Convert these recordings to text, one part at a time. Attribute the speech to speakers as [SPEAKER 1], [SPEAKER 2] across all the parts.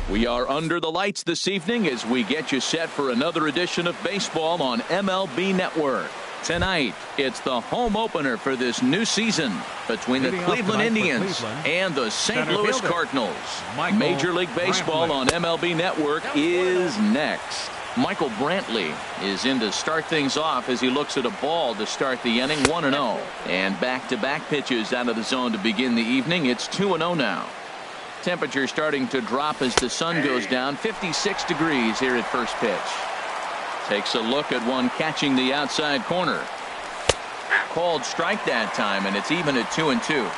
[SPEAKER 1] We are under the lights this evening as we get you set for another edition of baseball on MLB Network. Tonight, it's the home opener for this new season between the Cleveland Indians and the St. Louis Cardinals. Major League Baseball on MLB Network is next. Michael Brantley is in to start things off as he looks at a ball to start the inning, 1-0. And back-to-back pitches out of the zone to begin the evening. It's 2-0 now. Temperature starting to drop as the sun goes down. 56 degrees here at first pitch. Takes a look at one catching the outside corner. Called strike that time, and it's even at 2-2.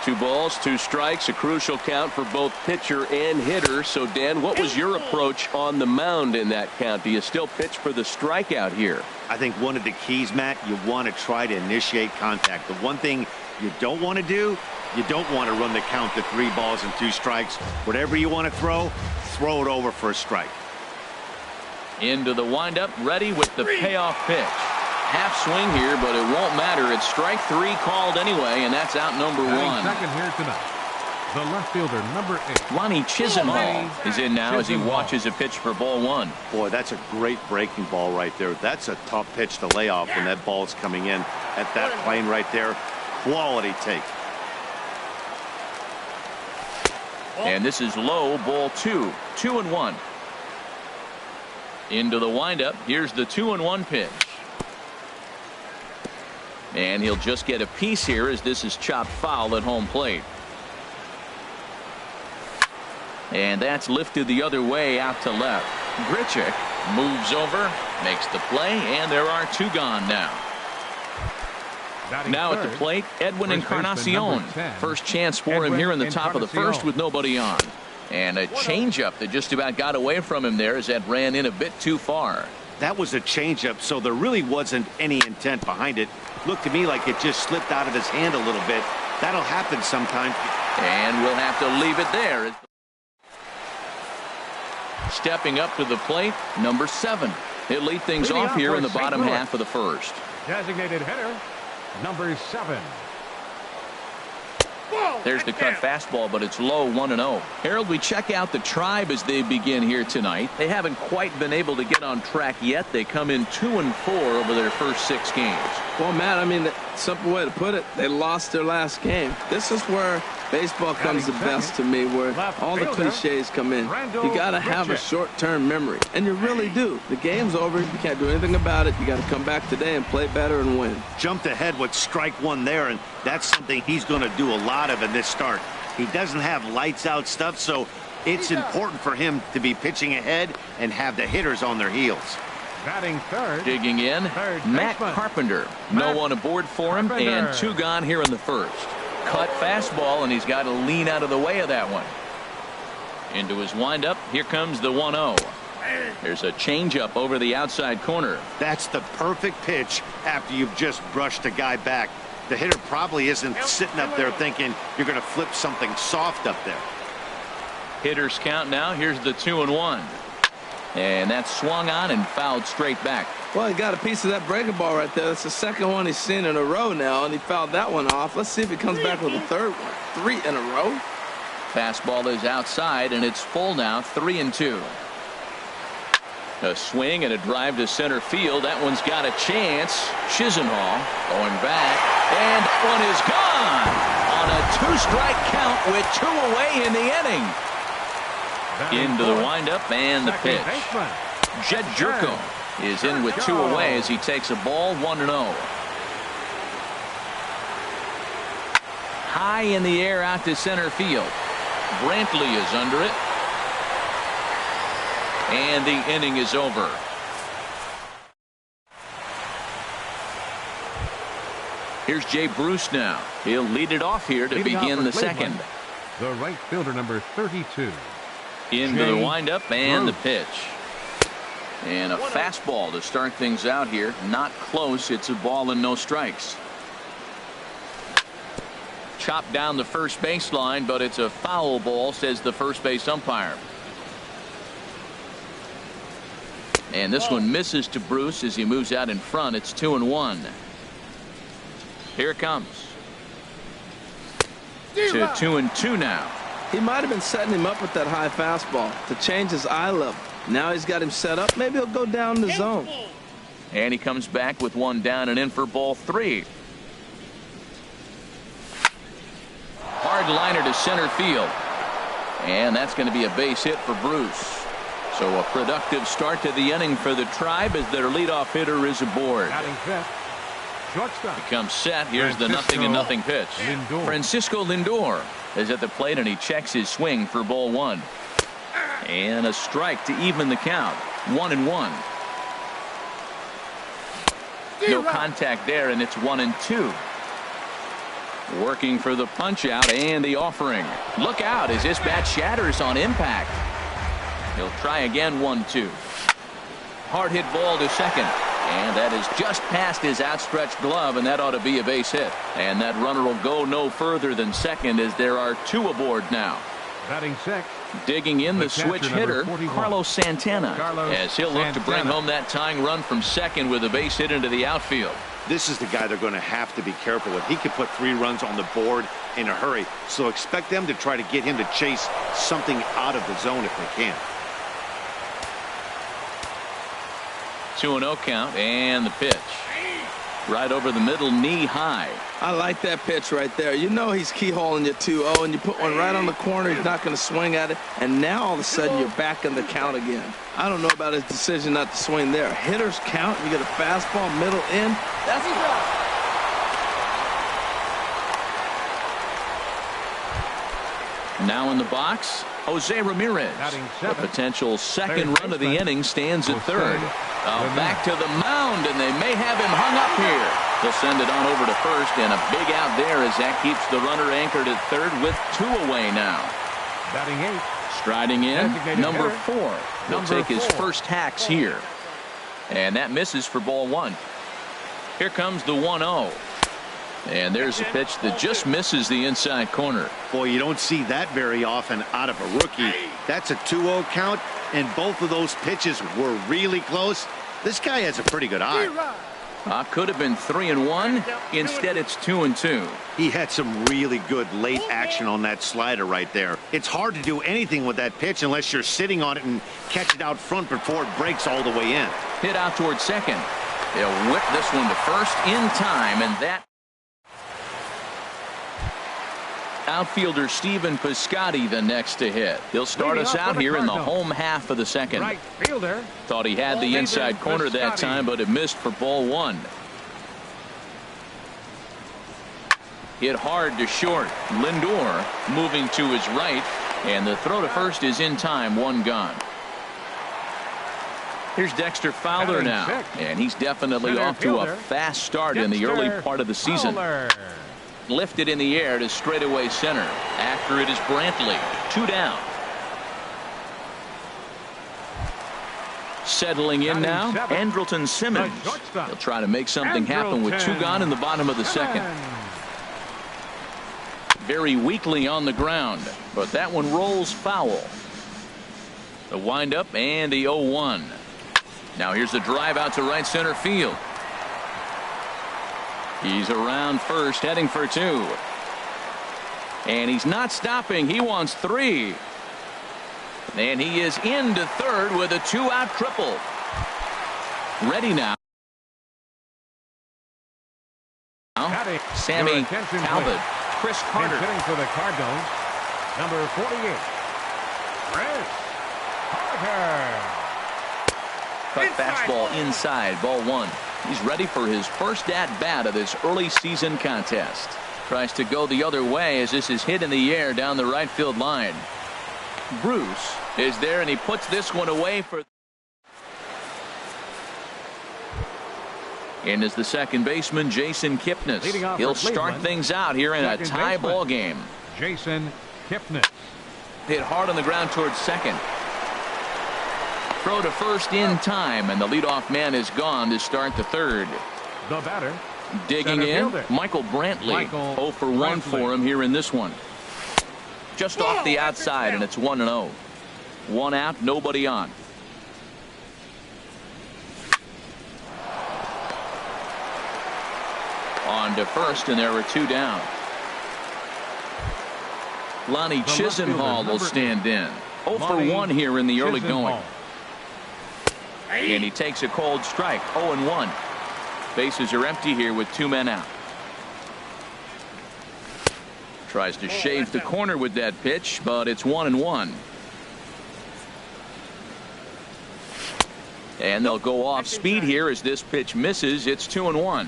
[SPEAKER 1] 2 balls, 2 strikes, a crucial count for both pitcher and hitter. So, Dan, what was your approach on the mound in that count? Do you still pitch for the strikeout here?
[SPEAKER 2] I think one of the keys, Matt, you want to try to initiate contact. The one thing you don't want to do, you don't want to run the count to 3 balls and 2 strikes. Whatever you want to throw it over for a strike.
[SPEAKER 1] Into the windup, ready with the payoff pitch. Half swing here, but it won't matter. It's strike 3 called anyway, and that's out number 1.
[SPEAKER 3] Second here tonight, The left fielder, number 8.
[SPEAKER 1] Lonnie Chisenhall is in now as he watches a pitch for ball 1.
[SPEAKER 2] Boy, that's a great breaking ball right there. That's a tough pitch to lay off when that ball's coming in at that plane right there. Quality take.
[SPEAKER 1] And this is low, ball 2. 2-1. Into the windup. Here's the 2-1 pitch. And he'll just get a piece here as this is chopped foul at home plate. And that's lifted the other way out to left. Grichuk moves over, makes the play, and there are 2 gone now. Now at the plate, Edwin Encarnacion. First chance for him here in the top of the first with nobody on. And a changeup that just about got away from him there as that ran in a bit too far.
[SPEAKER 2] That was a changeup, so there really wasn't any intent behind it. Looked to me like it just slipped out of his hand a little bit. That'll happen sometimes.
[SPEAKER 1] And we'll have to leave it there. Stepping up to the plate, number 7. He'll lead things off here in the bottom half of the first.
[SPEAKER 3] Designated hitter, number 7.
[SPEAKER 1] There's the cut fastball, but it's low, 1-0. Harold, we check out the Tribe as they begin here tonight. They haven't quite been able to get on track yet. They come in 2-4 over their first 6 games.
[SPEAKER 4] Well, Matt, I mean, the simple way to put it, they lost their last game. This is where baseball comes the best to me, where all the cliches come in. You got to have a short-term memory, and you really do. The game's over. You can't do anything about it. You got to come back today and play better and win.
[SPEAKER 2] Jumped ahead with strike 1 there, and that's something he's going to do a lot of in this start. He doesn't have lights-out stuff, so it's important for him to be pitching ahead and have the hitters on their heels.
[SPEAKER 3] Batting third.
[SPEAKER 1] Digging in, Matt Carpenter. No one aboard for him, and 2 gone here in the first. Cut fastball, and he's got to lean out of the way of that one. Into his windup. Here comes the 1-0. There's a changeup over the outside corner.
[SPEAKER 2] That's the perfect pitch after you've just brushed a guy back. The hitter probably isn't sitting up there thinking you're going to flip something soft up there.
[SPEAKER 1] Hitters count now. Here's the 2-1. And that's swung on and fouled straight back.
[SPEAKER 4] Well, he got a piece of that breaking ball right there. That's the second one he's seen in a row now, and he fouled that one off. Let's see if he comes back with a third one. 3 in a row.
[SPEAKER 1] Fastball is outside, and it's full now, 3-2. A swing and a drive to center field. That one's got a chance. Chisenhall going back, and that one is gone on a 2-strike count with 2 away in the inning. Into the windup and the pitch. Jed Jerko is in with 2 away as he takes a ball, 1-0. High in the air out to center field. Brantley is under it. And the inning is over. Here's Jay Bruce now. He'll lead it off here to begin the second.
[SPEAKER 3] The right fielder, number 32.
[SPEAKER 1] Into the windup and the pitch. And a fastball to start things out here. Not close. It's a ball and no strikes. Chopped down the first baseline, but it's a foul ball, says the first base umpire. And this one misses to Bruce as he moves out in front. It's 2-1. Here it comes. To 2-2 now.
[SPEAKER 4] He might have been setting him up with that high fastball to change his eye level. Now he's got him set up. Maybe he'll go down the zone.
[SPEAKER 1] And he comes back with 1 down and in for ball 3. Hard liner to center field. And that's going to be a base hit for Bruce. So a productive start to the inning for the Tribe as their leadoff hitter is aboard. He comes set. Here's the 0-0 pitch. Francisco Lindor is at the plate, and he checks his swing for ball 1. And a strike to even the count. 1-1. No contact there, and it's 1-2. Working for the punch out and the offering. Look out as this bat shatters on impact. He'll try again. 1-2. Hard hit ball to second. And that is just past his outstretched glove, and that ought to be a base hit. And that runner will go no further than second as there are 2 aboard now.
[SPEAKER 3] Batting 6.
[SPEAKER 1] Digging in the switch hitter, Carlos Santana, as he'll look to bring home that tying run from second with a base hit into the outfield.
[SPEAKER 2] This is the guy they're going to have to be careful with. He can put 3 runs on the board in a hurry, so expect them to try to get him to chase something out of the zone if they can.
[SPEAKER 1] 2-0 count, and the pitch. Right over the middle, knee high.
[SPEAKER 4] I like that pitch right there. You know he's keyholing you 2-0, and you put one right on the corner. He's not going to swing at it, and now all of a sudden you're back in the count again. I don't know about his decision not to swing there. Hitters count. You get a fastball, middle in. That's a drop.
[SPEAKER 1] Now in the box, Jose Ramirez. The potential second run of the inning stands at third. Back to the mound, and they may have him hung up here. They'll send it on over to first, and a big out there as that keeps the runner anchored at third with 2 away now.
[SPEAKER 3] Batting 8.
[SPEAKER 1] Striding in, number 4. He'll take his first hacks here. And that misses for ball 1. Here comes the 1-0. And there's a pitch that just misses the inside corner.
[SPEAKER 2] Boy, you don't see that very often out of a rookie. That's a 2-0 count, and both of those pitches were really close. This guy has a pretty good eye.
[SPEAKER 1] Could have been 3-1. Instead, it's 2-2.
[SPEAKER 2] He had some really good late action on that slider right there. It's hard to do anything with that pitch unless you're sitting on it and catch it out front before it breaks all the way in.
[SPEAKER 1] Hit out towards second. They'll whip this one to first in time, and that outfielder Steven Piscotty the next to hit. He'll start us out here in the home half of the second.
[SPEAKER 3] Right fielder.
[SPEAKER 1] Thought he had the inside corner that time, but it missed for ball 1. Hit hard to short. Lindor moving to his right, and the throw to first is in time. 1 gone. Here's Dexter Fowler now, and he's definitely off to a fast start in the early part of the season. Lifted in the air to straightaway center. After it is Brantley. 2 down. Settling in now, Andrelton Simmons. He'll try to make something happen with 2 gone in the bottom of the second. Very weakly on the ground, but that one rolls foul. The windup and the 0-1. Now here's the drive out to right center field. He's around first, heading for 2. And he's not stopping. He wants 3. And he is into third with a 2-out triple. Ready now. Sammy Talbot. Chris Carter.
[SPEAKER 3] Hitting for the Cardinals, number 48. Chris Carter.
[SPEAKER 1] Cut fastball inside, ball 1. He's ready for his first at-bat of this early season contest. Tries to go the other way as this is hit in the air down the right field line. Bruce is there, and he puts this one away for. And is the second baseman, Jason Kipnis. He'll start things out here in a tie ball game.
[SPEAKER 3] Jason Kipnis.
[SPEAKER 1] Hit hard on the ground towards second. Throw to first in time, and the leadoff man is gone to start the third.
[SPEAKER 3] The batter.
[SPEAKER 1] Digging in, Michael Brantley. 0 for 1 for him here in this one. Just off the outside, and it's 1-0. 1 out, nobody on. On to first, and there were 2 down. Lonnie Chisenhall will stand in. 0 for 1 here in the early going. And he takes a cold strike. 0-1. Bases are empty here with 2 men out. Tries to shave the corner with that pitch, but it's 1-1. And they'll go off speed here as this pitch misses. It's 2-1.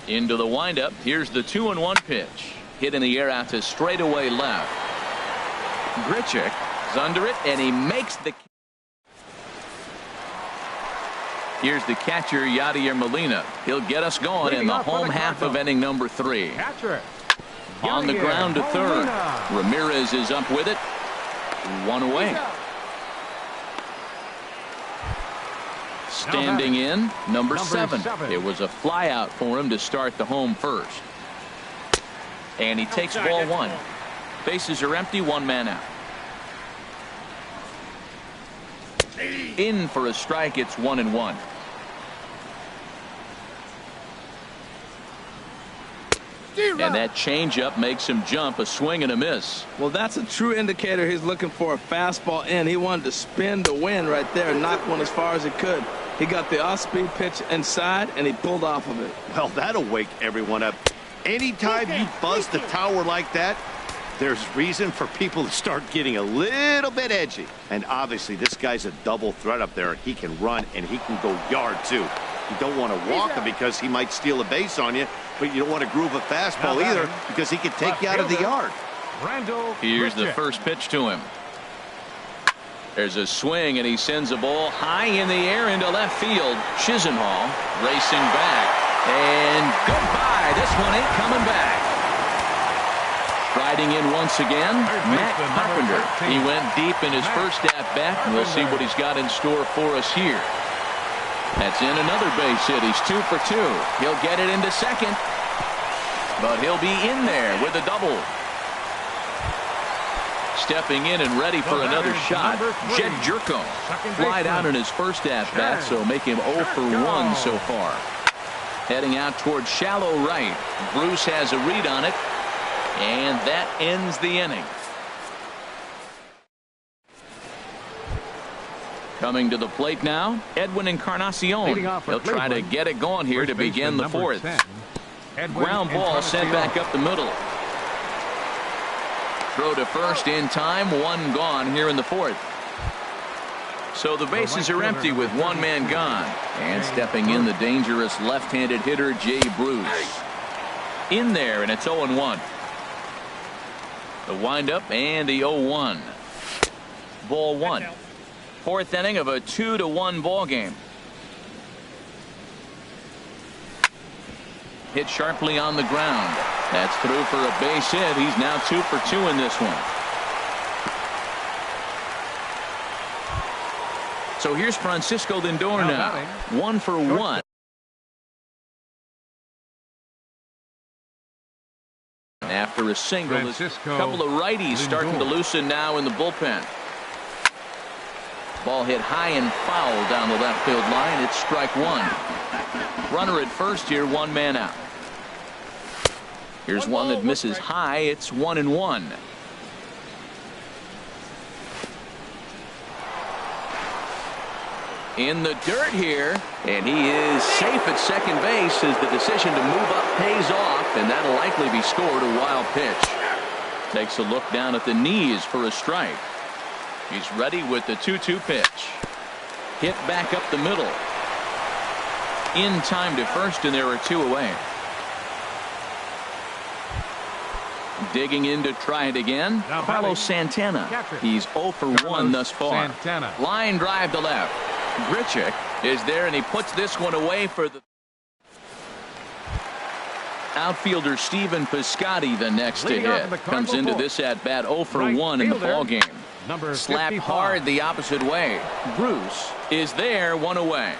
[SPEAKER 1] Into the windup. Here's the 2-1 pitch. Hit in the air out to straightaway left. Grichuk is under it, and he makes the. Here's the catcher, Yadier Molina. He'll get us going in the home half of inning number 3. On the ground to third. Ramirez is up with it. 1 away. Standing in, number 7. It was a fly out for him to start the home first. And he takes ball 1. Bases are empty, 1 man out. In for a strike. It's 1-1. And that changeup makes him jump, a swing and a miss.
[SPEAKER 4] Well, that's a true indicator he's looking for a fastball in. He wanted to spin the wind right there and knock one as far as he could. He got the off-speed pitch inside, and he pulled off of it.
[SPEAKER 2] Well, that'll wake everyone up. Anytime you buzz the tower like that, there's reason for people to start getting a little bit edgy. And obviously, this guy's a double threat up there. He can run, and he can go yard, too. You don't want to walk him because he might steal a base on you, but you don't want to groove a fastball either because he can take you out of the yard.
[SPEAKER 1] Here's the first pitch to him. There's a swing, and he sends a ball high in the air into left field. Chisenhall racing back. And goodbye. This one ain't coming back. Riding in once again, Matt Carpenter. He went deep in his first at-bat, and we'll see what he's got in store for us here. That's in another base hit. He's 2 for 2. He'll get it into second, but he'll be in there with a double. Stepping in and ready for another shot, Jed Jerko. Flied out in his first at-bat, so make him 0 for 1 so far. Heading out towards shallow right. Bruce has a read on it, and that ends the inning. Coming to the plate now, Edwin Encarnacion. He'll try to get it going here to begin the fourth. Ground ball sent back up the middle. Throw to first in time, one gone here in the fourth. So the bases are empty with one man gone. And stepping in, the dangerous left-handed hitter, Jay Bruce. In there, and it's 0-1. The windup and the 0-1. Ball one. Fourth inning of a 2-1 ball game. Hit sharply on the ground. That's through for a base hit. He's now 2 for 2 in this one. So here's Francisco Lindor now. 1 for 1. After a single, a couple of righties starting to loosen now in the bullpen. Ball hit high and foul down the left field line. It's strike one. Runner at first here, one man out. Here's one that misses high. It's 1-1. In the dirt here, and he is safe at second base as the decision to move up pays off, and that'll likely be scored. A wild pitch. Takes a look down at the knees for a strike. He's ready with the 2-2 pitch. Hit back up the middle. In time to first, and there are 2 away. Digging in to try it again, Carlos Santana. He's 0 for 1 thus far. Line drive to left. Grichuk is there, and he puts this one away for the outfielder. Stephen Piscotty, the next to hit, comes into this at bat 0 for 1 in the ball game. Slapped hard the opposite way. Bruce is there, 1 away.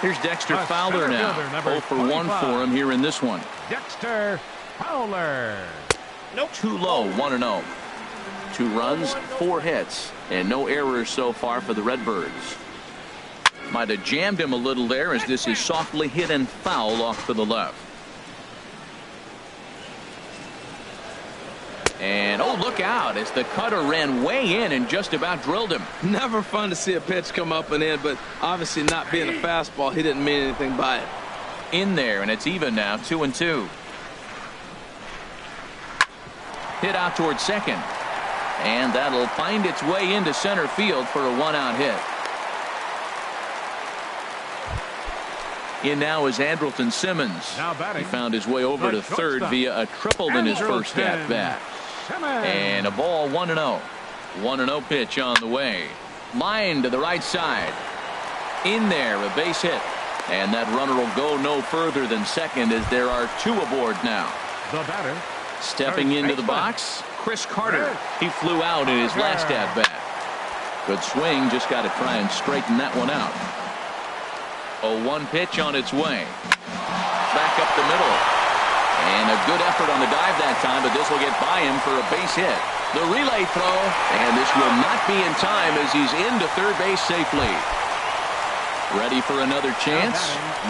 [SPEAKER 1] Here's Dexter Fowler now. 0 for 1 for him here in this one.
[SPEAKER 3] Dexter Fowler.
[SPEAKER 1] Too low, 1-0. 2 runs, 4 hits, and no errors so far for the Redbirds. Might have jammed him a little there as this is softly hit and foul off to the left. And oh, look out as the cutter ran way in and just about drilled him.
[SPEAKER 4] Never fun to see a pitch come up and in, but obviously not being a fastball, he didn't mean anything by it.
[SPEAKER 1] In there, and it's even now, 2-2. Hit out towards second. And that'll find its way into center field for a 1-out hit. In now is Andrelton Simmons. He found his way over to third via a triple in his first at-bat. And a ball, 1-0. 1-0 pitch on the way. Line to the right side. In there, a base hit. And that runner will go no further than second as there are 2 aboard now.
[SPEAKER 3] The batter.
[SPEAKER 1] Stepping into the box, Chris Carter. He flew out in his last at-bat. Good swing, just got to try and straighten that one out. 0-1 pitch on its way. Back up the middle. And a good effort on the dive that time, but this will get by him for a base hit. The relay throw, and this will not be in time as he's into third base safely. Ready for another chance?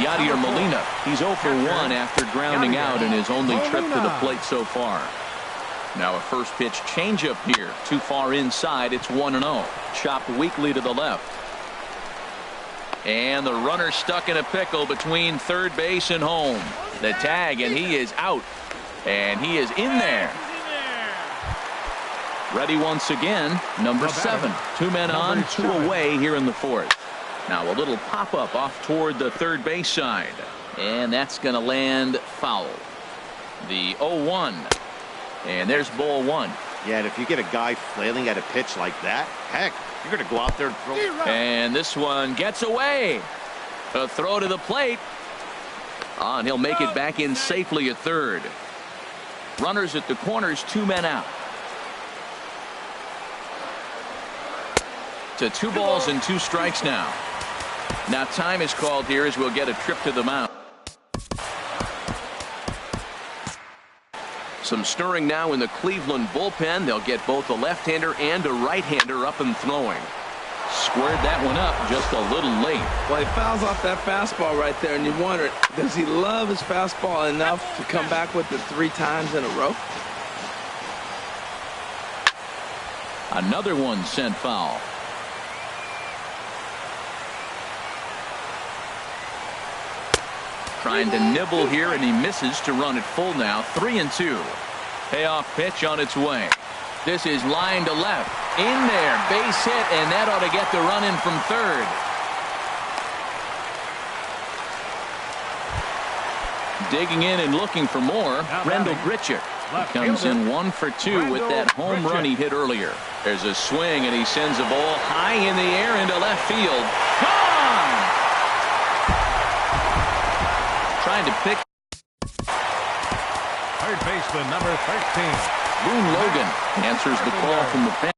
[SPEAKER 1] Yadier Molina. He's 0 for 1 after grounding out in his only trip to the plate so far. Now a first pitch changeup here. Too far inside. It's 1-0. Chopped weakly to the left. And the runner stuck in a pickle between third base and home. The tag, and he is out. And he is in there. Ready once again. Number 7. 2 men on, 2 away here in the fourth. Now a little pop-up off toward the third base side. And that's going to land foul. The 0-1. And there's ball 1.
[SPEAKER 2] Yeah, and if you get a guy flailing at a pitch like that, heck, you're going to go out there and throw.
[SPEAKER 1] And this one gets away. A throw to the plate. And he'll make it back in safely at third. Runners at the corners, 2 men out. To 2 balls and 2 strikes now. Now time is called here as we'll get a trip to the mound. Some stirring now in the Cleveland bullpen. They'll get both a left-hander and a right-hander up and throwing. Squared that one up just a little late.
[SPEAKER 4] Well, he fouls off that fastball right there, and you wonder, does he love his fastball enough to come back with it 3 times in a row?
[SPEAKER 1] Another one sent foul. Trying to nibble here, and he misses to run it full now. 3-2. Payoff pitch on its way. This is line to left. In there. Base hit, and that ought to get the run in from third. Digging in and looking for more. Rendell Grichuk. He comes in 1 for 2 with that home run he hit earlier. There's a swing, and he sends a ball high in the air into left field. Gone! Trying to pick.
[SPEAKER 3] Third baseman, number 13.
[SPEAKER 1] Boone Logan answers the call from the pen.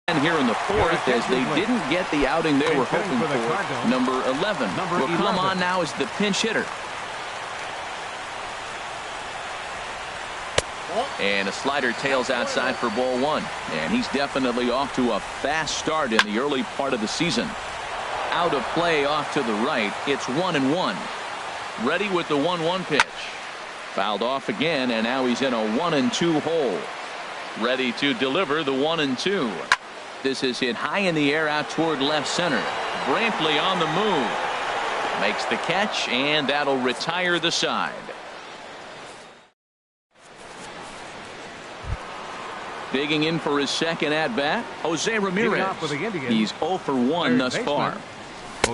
[SPEAKER 1] And here in the fourth, as they didn't get the outing they were hoping for, number 11 will come on now as the pinch hitter. And a slider tails outside for ball 1. And he's definitely off to a fast start in the early part of the season. Out of play off to the right. It's 1-1. Ready with the 1-1 pitch. Fouled off again, and now he's in a 1-2 hole. Ready to deliver the 1-2. This is hit high in the air out toward left center. Brantley on the move. Makes the catch, and that'll retire the side. Digging in for his second at-bat, Jose Ramirez. He's 0 for 1 thus far.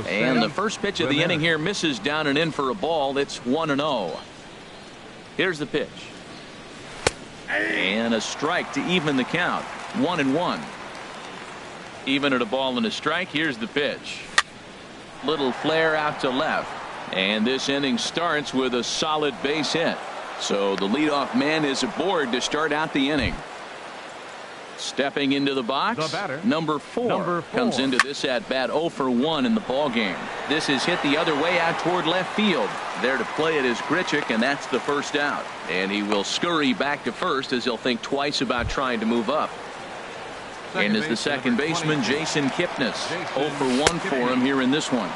[SPEAKER 1] And the first pitch of the inning here misses down and in for a ball. It's 1-0. Here's the pitch. And a strike to even the count. 1-1. Even at a ball and a strike. Here's the pitch. Little flare out to left. And this inning starts with a solid base hit. So the leadoff man is aboard to start out the inning. Stepping into the box, number 4 comes into this at bat 0 for 1 in the ball game. This is hit the other way out toward left field. There to play it is Grichuk, and that's the first out. And he will scurry back to first as he'll think twice about trying to move up. And is the second baseman Jason Kipnis. 0 for 1 for him here in this one.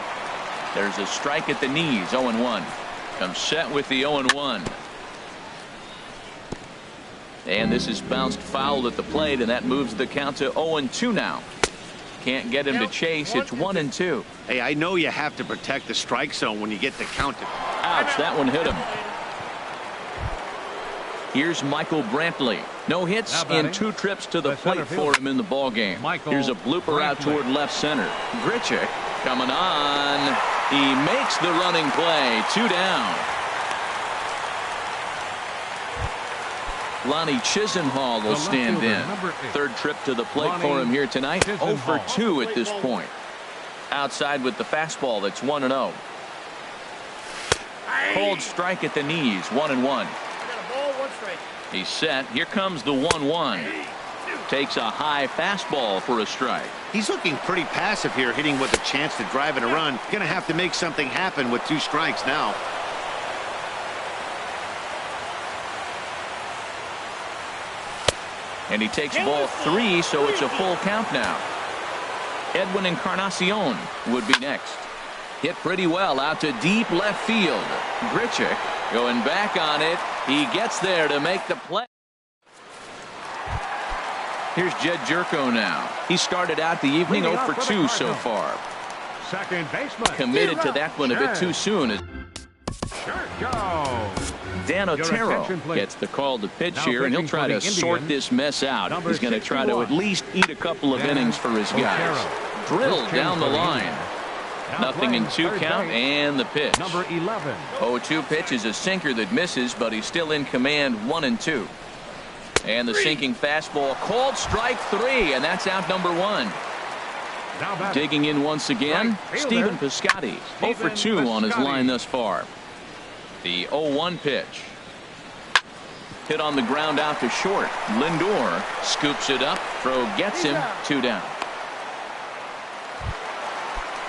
[SPEAKER 1] There's a strike at the knees. 0-1. Comes set with the 0-1. And this is bounced foul at the plate, and that moves the count to 0-2 now. Can't get him to chase. It's 1-2.
[SPEAKER 2] Hey, I know you have to protect the strike zone when you get the count.
[SPEAKER 1] Ouch, that one hit him. Here's Michael Brantley. No hits in 2 trips to the plate for him in the ball game. Here's a blooper out toward left center. Grichuk coming on. He makes the running play. 2 down. Lonnie Chisenhall will stand in. Third trip to the plate for him here tonight. 0 for 2 at this point. Outside with the fastball. That's 1-0. Cold strike at the knees. 1-1. He's set. Here comes the 1-1. Takes a high fastball for a strike.
[SPEAKER 2] He's looking pretty passive here, hitting with a chance to drive in a run. Going to have to make something happen with 2 strikes now.
[SPEAKER 1] And he takes ball 3, so it's a full count now. Edwin Encarnacion would be next. Hit pretty well out to deep left field. Grichuk going back on it. He gets there to make the play. Here's Jed Jerko now. He started out the evening 0 for 2 so far.
[SPEAKER 3] Second baseman.
[SPEAKER 1] Committed to that one a bit too soon. Dan Otero gets the call to pitch here, and he'll try to sort this mess out. He's going to try to at least eat a couple of innings for his guys. Drilled down the line. Nothing in 2 count, and the pitch.
[SPEAKER 3] Number 11.
[SPEAKER 1] 0-2 pitch is a sinker that misses, but he's still in command 1-2. And the sinking fastball, called strike 3, and that's out number 1. Digging in once again, Stephen Piscotty, 0 for 2 on his line thus far. The 0-1 pitch. Hit on the ground out to short. Lindor scoops it up. Throw gets him. 2 down.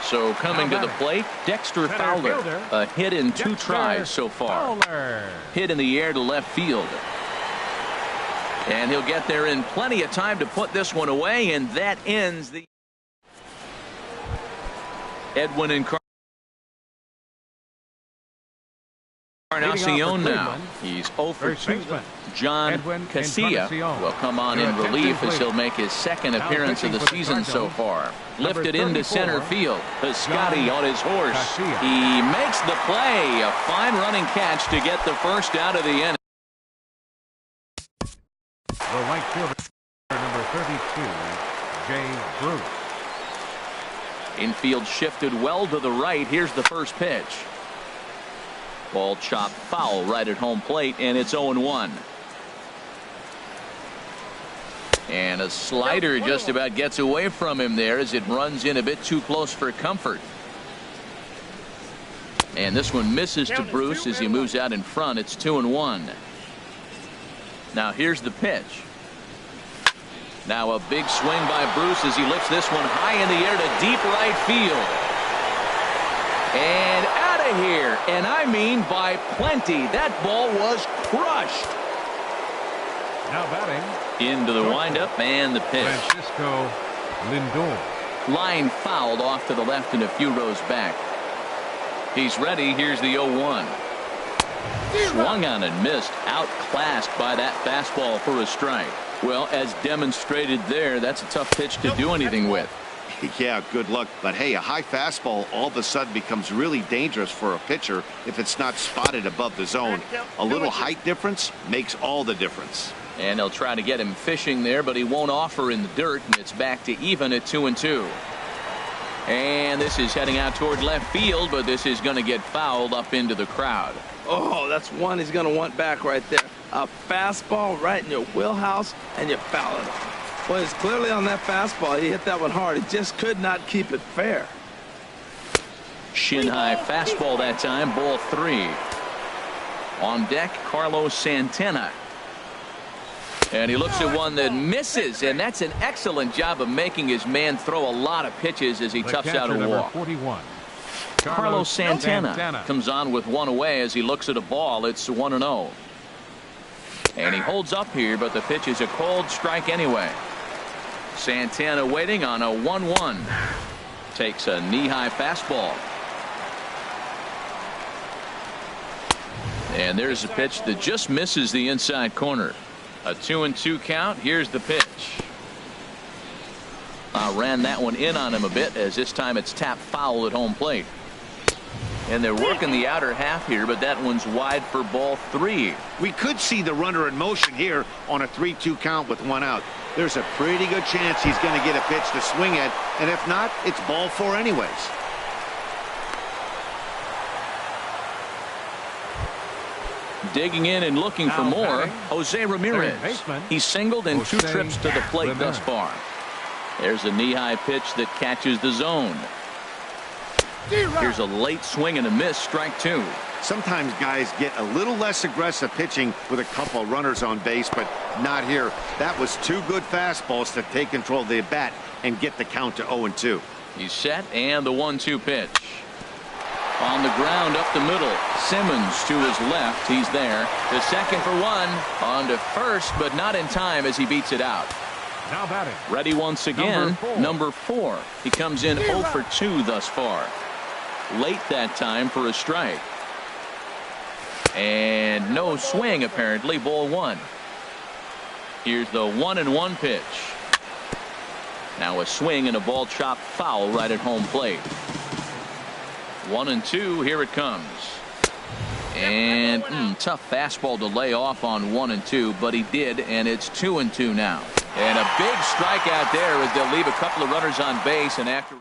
[SPEAKER 1] So coming to the plate, Dexter Fowler. A hit in 2 tries so far. Hit in the air to left field. And he'll get there in plenty of time to put this one away, and that ends the Edwin Encarnacion now. He's 0 for 2. John Casilla will come on in relief as he'll make his second appearance of the season so far. Lifted into center field. Piscotty on his horse. He makes the play. A fine running catch to get the first out of the inning.
[SPEAKER 3] The right fielder, number 32, Jay Bruce.
[SPEAKER 1] Infield shifted well to the right. Here's the first pitch. Ball chopped foul right at home plate, and it's 0-1. And a slider just about gets away from him there as it runs in a bit too close for comfort. And this one misses to Bruce as he moves out in front. It's 2-1. Now here's the pitch. Now a big swing by Bruce as he lifts this one high in the air to deep right field. And out of here. And I mean by plenty. That ball was crushed.
[SPEAKER 3] Now batting.
[SPEAKER 1] Into the windup and the pitch.
[SPEAKER 3] Francisco Lindor.
[SPEAKER 1] Line fouled off to the left and a few rows back. He's ready. Here's the 0-1. Swung on and missed. Outclassed by that fastball for a strike. Well, as demonstrated there, that's a tough pitch to do anything with.
[SPEAKER 2] Yeah, good luck. But hey, a high fastball all of a sudden becomes really dangerous for a pitcher if it's not spotted above the zone. A little height difference makes all the difference.
[SPEAKER 1] And they'll try to get him fishing there, but he won't offer in the dirt, and it's back to even at 2-2. And this is heading out toward left field, but this is going to get fouled up into the crowd.
[SPEAKER 4] Oh, that's one he's going to want back right there. A fastball right in your wheelhouse, and you foul it. Well, it's clearly on that fastball. He hit that one hard. He just could not keep it fair.
[SPEAKER 1] Shin high fastball that time, ball 3. On deck, Carlos Santana. And he looks at one that misses, and that's an excellent job of making his man throw a lot of pitches as he toughs out a walk.
[SPEAKER 3] 41.
[SPEAKER 1] Carlos Santana comes on with one away as he looks at a ball. It's 1-0. And he holds up here, but the pitch is a cold strike anyway. Santana waiting on a 1-1. Takes a knee-high fastball. And there's a pitch that just misses the inside corner. A 2-2 count. Here's the pitch. Ran that one in on him a bit, as this time it's tapped foul at home plate. And they're working the outer half here, but that one's wide for ball 3.
[SPEAKER 2] We could see the runner in motion here on a 3-2 count with 1 out. There's a pretty good chance he's going to get a pitch to swing at, and if not, it's ball 4 anyways.
[SPEAKER 1] Digging in and looking for more, Jose Ramirez. He's singled in 2 trips to the plate thus far. There's a knee-high pitch that catches the zone. Here's a late swing and a miss, strike 2.
[SPEAKER 2] Sometimes guys get a little less aggressive pitching with a couple runners on base, but not here. That was 2 good fastballs to take control of the bat and get the count to 0-2.
[SPEAKER 1] He's set, and the 1-2 pitch. On the ground up the middle. Simmons to his left. He's there. To second for 1. On to first, but not in time as he beats it out.
[SPEAKER 3] Now batting.
[SPEAKER 1] Ready once again, number 4. He comes in 0 for 2 thus far. Late that time for a strike. And no swing apparently, ball 1. Here's the 1-1 pitch. Now a swing and a ball chopped foul right at home plate. 1-2, here it comes. And tough fastball to lay off on 1-2, but he did, and it's 2-2 now. And a big strikeout there as they'll leave a couple of runners on base. And after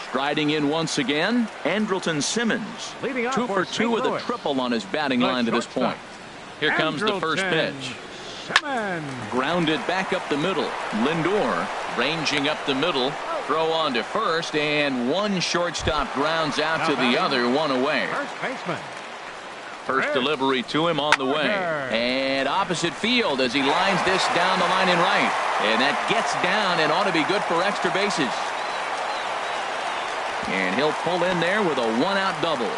[SPEAKER 1] striding in once again, Andrelton Simmons. 2 for 2 with a triple on his batting line to this point. Here comes the first pitch. Grounded back up the middle. Lindor ranging up the middle. Throw on to first, and one shortstop grounds out to the other, one away. First delivery to him on the way. And opposite field as he lines this down the line in right. And that gets down and ought to be good for extra bases. And he'll pull in there with a 1-out double.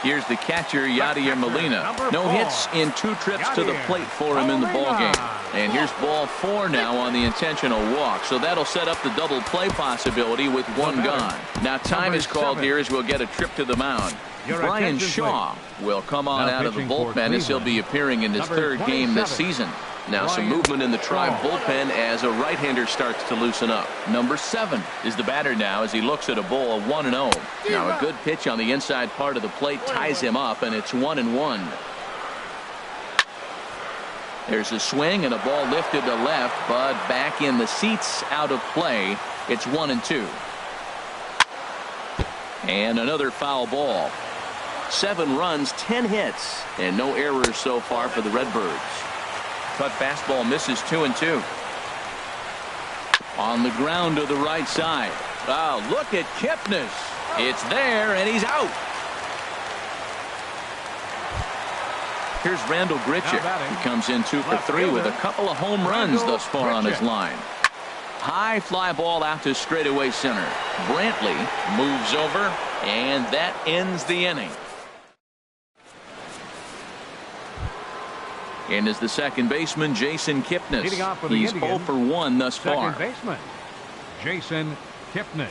[SPEAKER 1] Here's the catcher, Yadier Molina. No hits in 2 trips to the plate for him in the ballgame. And here's ball 4 now on the intentional walk. So that'll set up the double play possibility with 1 gone. Now time is called here as we'll get a trip to the mound. Brian Shaw will come on out of the bullpen as he'll be appearing in his 3rd game this season. Now some movement in the Tribe bullpen as a right-hander starts to loosen up. Number 7 is the batter now as he looks at a ball of 1-0. Now a good pitch on the inside part of the plate ties him up, and it's 1-1. There's a swing and a ball lifted to left, but back in the seats, out of play. It's 1-2. And another foul ball. 7 runs, 10 hits, and no errors so far for the Redbirds. Cut fastball misses 2-2. On the ground to the right side. Oh, look at Kipnis. It's there, and he's out. Here's Randall Grichuk. He comes in 2 for 3 with a couple of home runs thus far on his line. High fly ball out to straightaway center. Brantley moves over, and that ends the inning. And is the second baseman, Jason Kipnis. He's 0 for 1 thus far.
[SPEAKER 3] Second baseman, Jason Kipnis.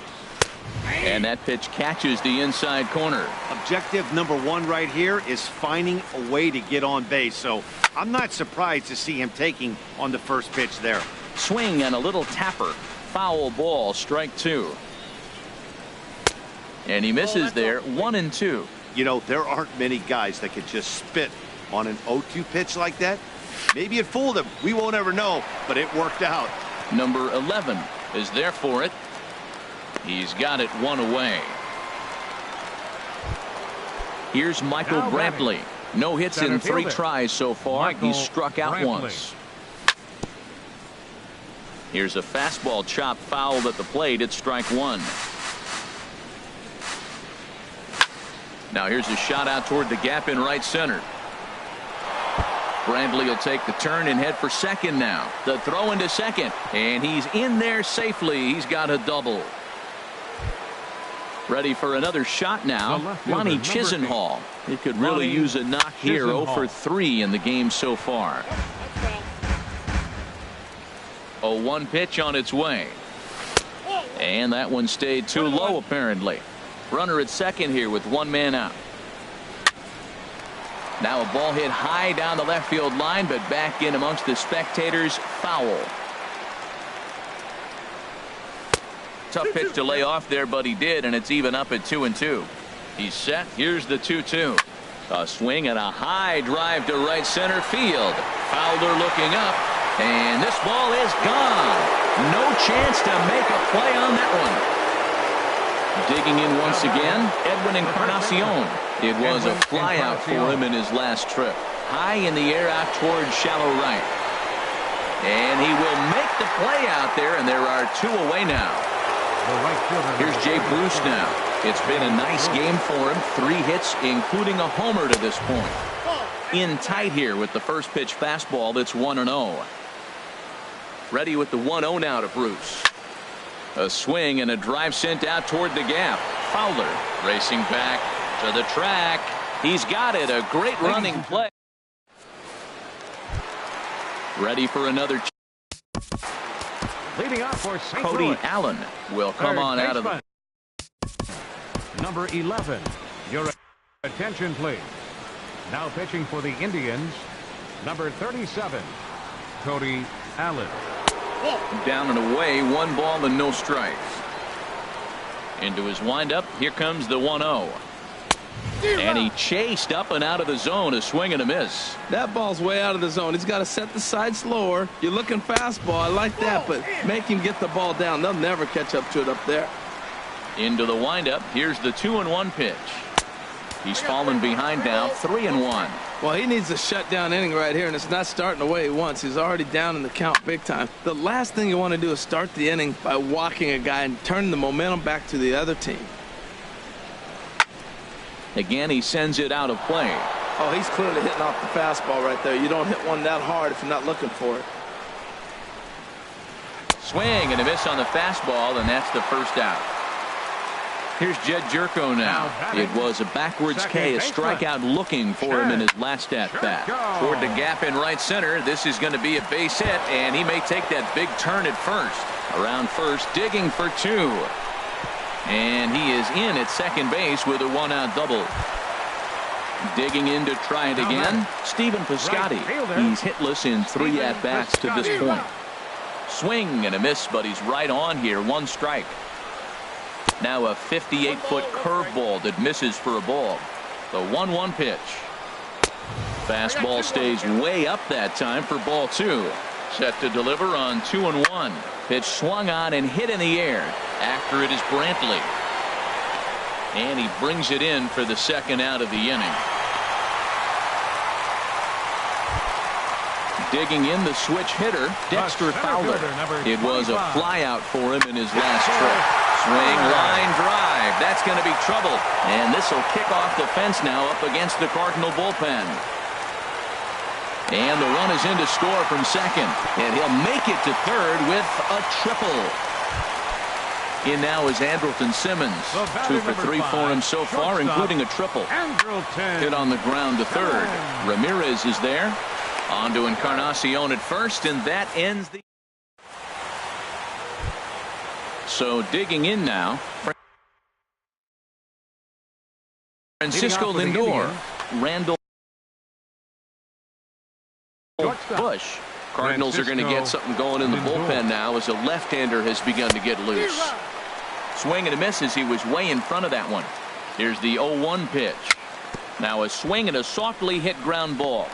[SPEAKER 1] And that pitch catches the inside corner.
[SPEAKER 2] Objective number 1 right here is finding a way to get on base. So I'm not surprised to see him taking on the first pitch there.
[SPEAKER 1] Swing and a little tapper. Foul ball, strike 2. And he misses there, 1-2.
[SPEAKER 2] You know, there aren't many guys that could just spit on an 0-2 pitch like that. Maybe it fooled him. We won't ever know, but it worked out.
[SPEAKER 1] Number 11 is there for it. He's got it 1 away. Here's Michael Brantley. No hits in 3 tries so far. He's struck out once. Here's a fastball chopped fouled at the plate. It's strike 1. Now here's a shot out toward the gap in right center. Brantley will take the turn and head for second now. The throw into second, and he's in there safely. He's got a double. Ready for another shot now. Ronnie Chisenhall. He could really use a knock here. 0 for 3 in the game so far. A 1 pitch on its way. And that one stayed too low apparently. Runner at second here with 1 man out. Now a ball hit high down the left field line, but back in amongst the spectators. Foul. Tough pitch to lay off there, but he did, and it's even up at 2-2. He's set. Here's the 2-2. A swing and a high drive to right center field. Fowler looking up, and this ball is gone. No chance to make a play on that one. Digging in once again, Edwin Encarnacion. It was a fly out for him in his last trip. High in the air out towards shallow right. And he will make the play out there, and there are 2 away now. Here's Jay Bruce now. It's been a nice game for him. 3 hits, including a homer to this point. In tight here with the first pitch fastball that's 1-0. Ready with the 1-0 now to Bruce. A swing and a drive sent out toward the gap. Fowler racing back to the track. He's got it. A great running play. Ready for another.
[SPEAKER 3] Leading off for St.
[SPEAKER 1] Cody
[SPEAKER 3] Louis.
[SPEAKER 1] Allen will come
[SPEAKER 3] Third
[SPEAKER 1] on out of the.
[SPEAKER 3] baseman, number 11. Your attention, please. Now pitching for the Indians, number 37, Cody Allen.
[SPEAKER 1] Down and away, 1 ball and no strikes. Into his windup, here comes the 1-0. And he chased up and out of the zone, a swing and a miss.
[SPEAKER 4] That ball's way out of the zone. He's got to set the side slower. You're looking fastball. I like that, but make him get the ball down. They'll never catch up to it up there.
[SPEAKER 1] Into the windup, here's the 2-1 pitch. He's fallen behind now, 3-1.
[SPEAKER 4] Well, he needs a shutdown inning right here, and it's not starting the way he wants. He's already down in the count big time. The last thing you want to do is start the inning by walking a guy and turn the momentum back to the other team.
[SPEAKER 1] Again, he sends it out of play.
[SPEAKER 4] Oh, he's clearly hitting off the fastball right there. You don't hit one that hard if you're not looking for it.
[SPEAKER 1] Swing and a miss on the fastball, and that's the first out. Here's Jed Jerko now. It was a backwards K, a strikeout looking for him in his last at-bat. Toward the gap in right center. This is going to be a base hit, and he may take that big turn at first. Around first, digging for 2. And he is in at second base with a 1-out double. Digging in to try it again, Stephen Piscotty. He's hitless in 3 at-bats to this point. Swing and a miss, but he's right on here. 1 strike. Now a 58-foot curveball that misses for a ball. The 1-1 pitch. Fastball stays way up that time for ball 2. Set to deliver on 2-1. Pitch swung on and hit in the air. After it is Brantley. And he brings it in for the second out of the inning. Digging in the switch hitter, Dexter Fowler. It was a flyout for him in his last trip. Swing, line drive. That's going to be trouble. And this will kick off the fence now up against the Cardinal bullpen. And the run is in to score from second. And he'll make it to third with a triple. In now is Andrelton Simmons. 2 for 3 for him so far, including a triple. Hit on the ground to third. Ramirez is there. On to Encarnacion at first, and that ends the. So digging in now, Francisco Lindor, Randall Bush. Cardinals are going to get something going in the bullpen now as a left-hander has begun to get loose. Swing and a miss as he was way in front of that one. Here's the 0-1 pitch. Now a swing and a softly hit ground ball.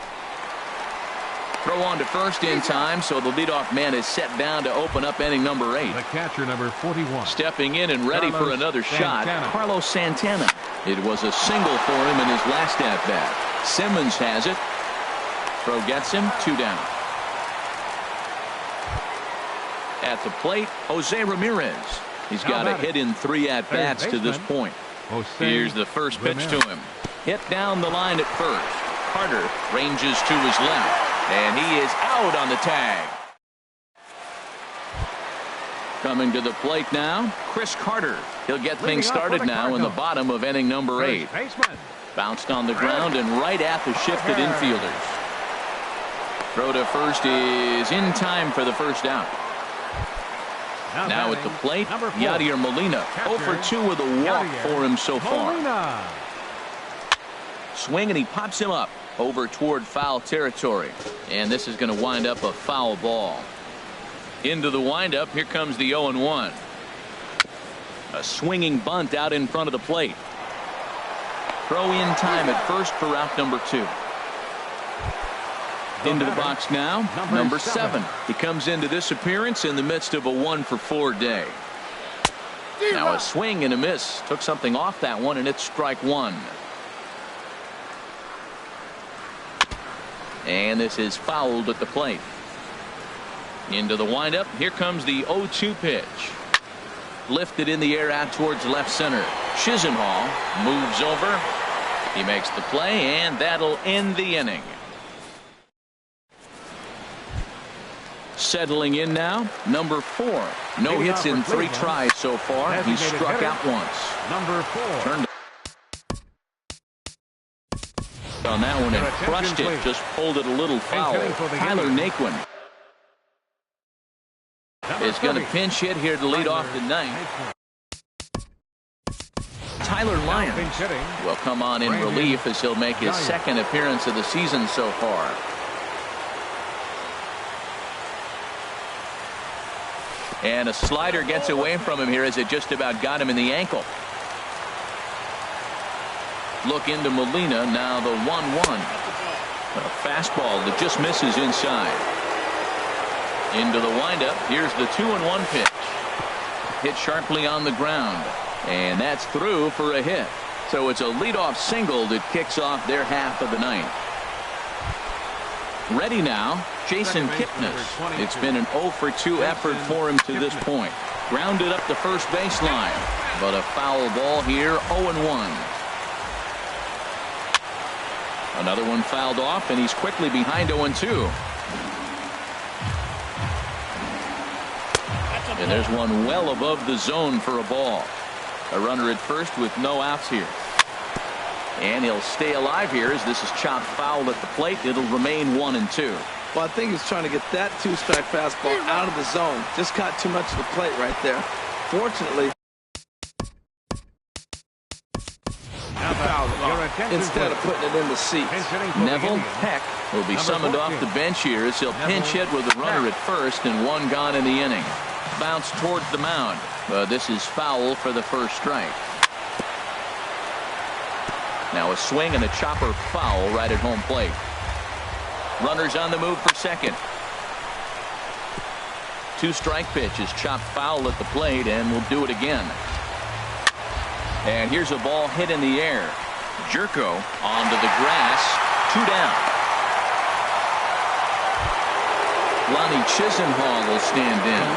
[SPEAKER 1] Throw on to first in time, so the leadoff man is set down to open up inning number 8.
[SPEAKER 3] The catcher, number 41.
[SPEAKER 1] Stepping in and ready for another shot, Carlos Santana. It was a single for him in his last at-bat. Simmons has it. Throw gets him, 2 down. At the plate, Jose Ramirez. He's got a hit in 3 at-bats to this point. Here's the first pitch to him. Hit down the line at first. Carter ranges to his left. And he is out on the tag. Coming to the plate now, Chris Carter. He'll get things started now in the bottom of inning number 8. Bounced on the ground and right at the shifted infielders. Throw to first is in time for the first out. Now at the plate, Yadier Molina. 0 for 2 with a walk for him so far. Swing and he pops him up over toward foul territory. And this is going to wind up a foul ball. Into the windup, here comes the 0-1. A swinging bunt out in front of the plate. Throw in time at first for out number 2. Into the box now, number 7. He comes into this appearance in the midst of a 1-for-4 day. Now a swing and a miss. Took something off that one, and it's strike 1. And this is fouled at the plate. Into the windup. Here comes the 0-2 pitch. Lifted in the air out towards left center. Chisenhall moves over. He makes the play, and that'll end the inning. Settling in now, number 4. No hits in 3 tries so far. He's struck out once.
[SPEAKER 3] Number 4.
[SPEAKER 1] Turned on that one and crushed it. Just pulled it a little foul. Tyler Naquin is going to pinch hit here to lead off the ninth. Tyler Lyons will come on in relief as he'll make his second appearance of the season so far. And a slider gets away from him here as it just about got him in the ankle. Look into Molina, now the 1-1. A fastball that just misses inside. Into the windup. Here's the 2-1 pitch. Hit sharply on the ground. And that's through for a hit. So it's a leadoff single that kicks off their half of the ninth. Ready now, Jason Kipnis. It's been an 0 for 2 effort for him to this point. Grounded up the first baseline. But a foul ball here, 0-1. Another one fouled off, and he's quickly behind 0-2. And there's one well above the zone for a ball. A runner at first with no outs here. And he'll stay alive here as this is chopped foul at the plate. It'll remain 1-2.
[SPEAKER 4] Well, I think he's trying to get that 2-strike fastball out of the zone. Just caught too much of the plate right there. Fortunately, instead of putting it in the seats.
[SPEAKER 1] Neville Peck will be summoned off the bench here as he'll pinch hit with a runner at first and one gone in the inning. Bounce towards the mound. This is foul for the first strike. Now a swing and a chopper foul right at home plate. Runners on the move for second. 2-strike pitch is chopped foul at the plate, and we'll do it again. And here's a ball hit in the air. Jerko onto the grass. 2 down. Lonnie Chisenhall will stand in.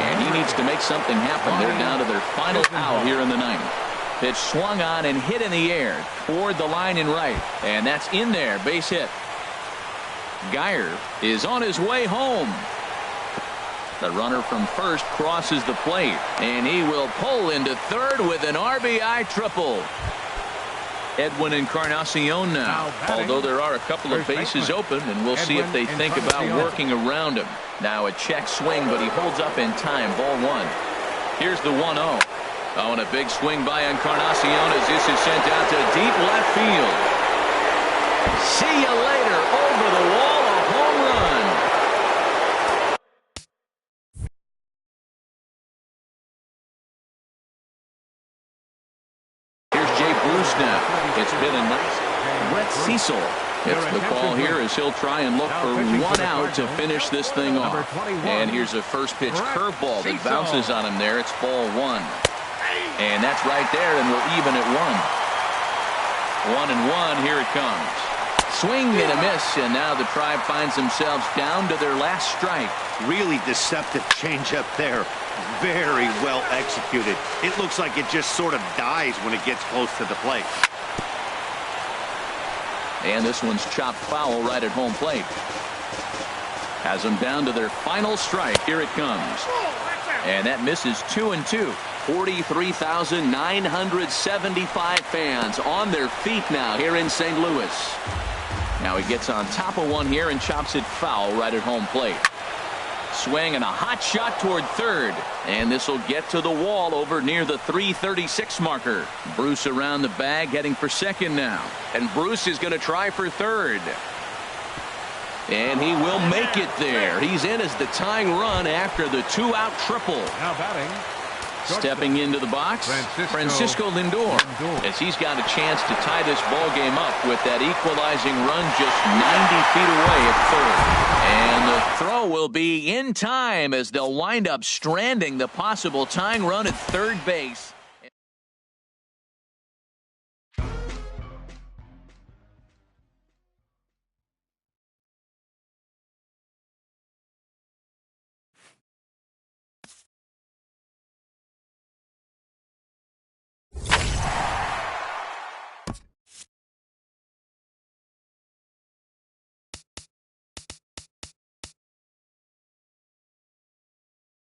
[SPEAKER 1] And he needs to make something happen. They're down to their final out here in the ninth. Pitch swung on and hit in the air toward the line and right. And that's in there. Base hit. Geyer is on his way home. The runner from first crosses the plate, and he will pull into third with an RBI triple. Edwin Encarnacion now, although there are a couple of bases open, and we'll see if they think about working around him. Now a check swing, but he holds up in time. Ball 1. Here's the 1-0. Oh, and a big swing by Encarnacion as this is sent out to deep left field. See you later. Over the wall, a home run. Bruce now. It's been a nice Brett Cecil. It's the call here as he'll try and look for 1 out to finish this thing off. And here's a first pitch curveball that bounces on him there. It's ball 1. And that's right there, and we're even at 1. 1-1. Here it comes. Swing and a miss, and now the Tribe finds themselves down to their last strike.
[SPEAKER 2] Really deceptive changeup there. Very well executed. It looks like it just sort of dies when it gets close to the plate.
[SPEAKER 1] And this one's chopped foul right at home plate. Has them down to their final strike. Here it comes. And that misses 2-2. 43,975 fans on their feet now here in St. Louis. Now he gets on top of one here and chops it foul right at home plate. Swing and a hot shot toward third. And this will get to the wall over near the 336 marker. Bruce around the bag heading for second now. And Bruce is going to try for third. And he will make it there. He's in as the tying run after the 2-out triple.
[SPEAKER 3] Now batting.
[SPEAKER 1] Stepping into the box, Francisco Lindor, as he's got a chance to tie this ball game up with that equalizing run just 90 feet away at third. And the throw will be in time as they'll wind up stranding the possible tying run at third base.